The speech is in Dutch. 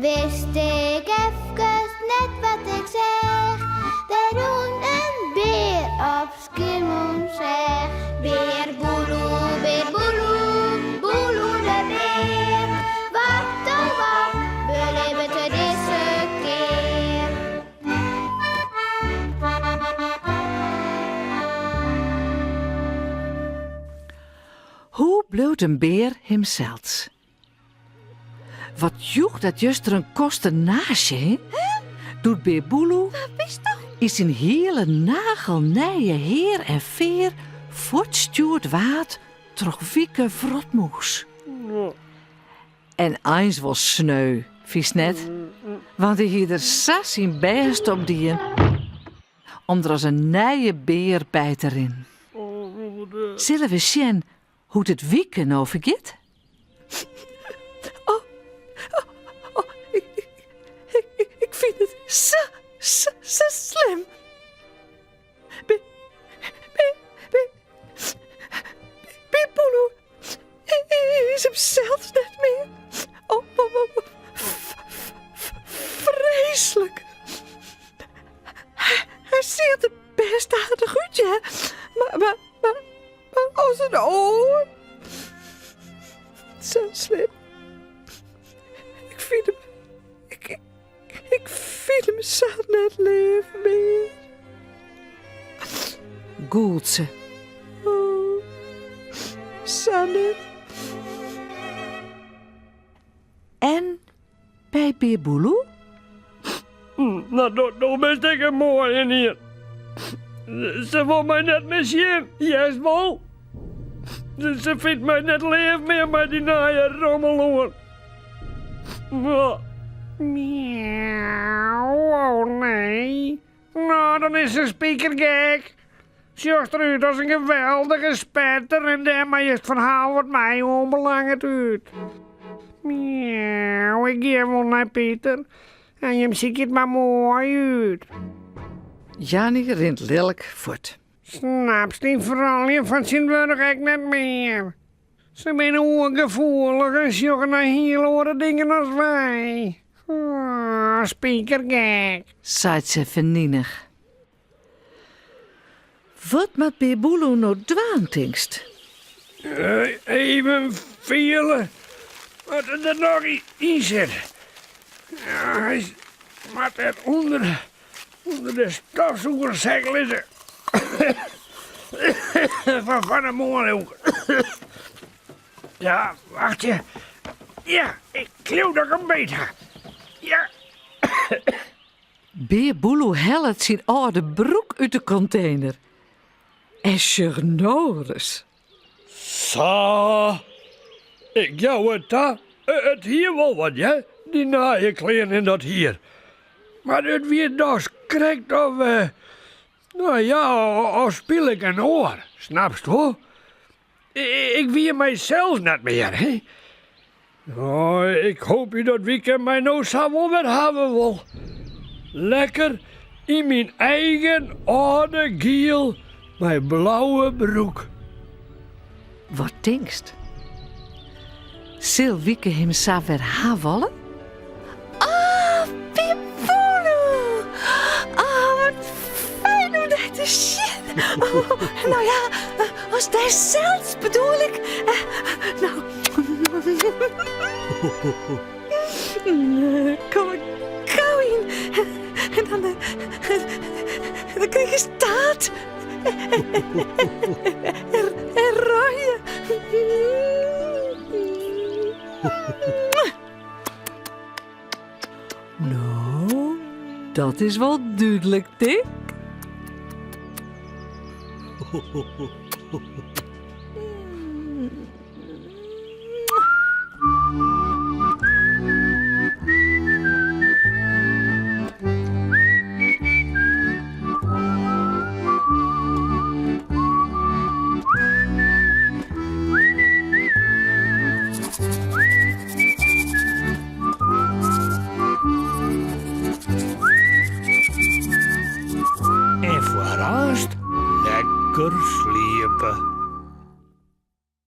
Wist ik even net wat ik zeg. We doen een beer op Schiermonnikoog. Beer boeloe, boeloe de beer. Wat oh wat, beleven te deze keer. Hoe bleef een beer hemzelf? Wat joeg dat juist er een kostenaasje, hè? Doet beer Boeloe is een hele nagelnije heer en veer voortstuurt waard trok wieke vrotmoes. En eens was sneu, vies net, want hij hier er sas zijn best op dien om er als een nije beer bij te rin. Zullen we zien hoe het wieken over gaat? Ik vind het zo slim. Beer Boeloe is hem zelfs net meer. Vreselijk. Hij ziet er best aardig uit, ja. Maar als een oor. Zo slim. Ik vind hem zo net leven meer. Goed ze. Oh, zo net. En bij beer Boeloe? Nou best ik een mooi in hier. Ze wil mij net meer zien, juist wel. Ze vindt mij net leef meer met die naaie rommeloer. Miauw, oh nee. Nou, dan is ze spiekergek. Zuster, dat is een geweldige spetter en daarmee is het verhaal wat mij onbelangrijk uit. Miauw, ik geef wel naar Pieter. En je ziet het maar mooi uit. Jannie rint lelijk voort. Snapst die vrouwje van Sint-Wurg ik net meer. Ze zijn ongevoelig en zoeken naar heel andere dingen als wij. Oh, spiekergek. Zei ze vernienig. Wat met beer Boeloe nou dwaan, tinkst? Even velen. Wat er nog in zit. Ja, hij maakt het onder de stofzoekerzegel is er. van een moorhoek. Ja, wacht je. Ja, ik kleeuw nog een beetje. Ja. Beer Boeloe helpt zijn oude broek uit de container. En Sjernores. Zo. Ik jou het daar. Het hier wel wat, ja? Die naaie kleren in dat hier. Maar het weer dus krijgt of... nou ja, of speel ik een oor. Snapst hoor? Ik weer mijzelf net meer, hè? Oh, ik hoop je dat weekend mij nou samen weer hebben wil. Lekker in mijn eigen oude giel, mijn blauwe broek. Wat denkst? Sil wieke hem sa weer hawallen? Ah, beer Boeloe! Ah, wat fijn om dat te zien. Oh, nou ja, als hij zelfs bedoel ik. Nou. Kom ik gauw in. En dan krijg je staat. En rooien. Nou, dat is wel duidelijk, Dick. En voorast lekker sliepen.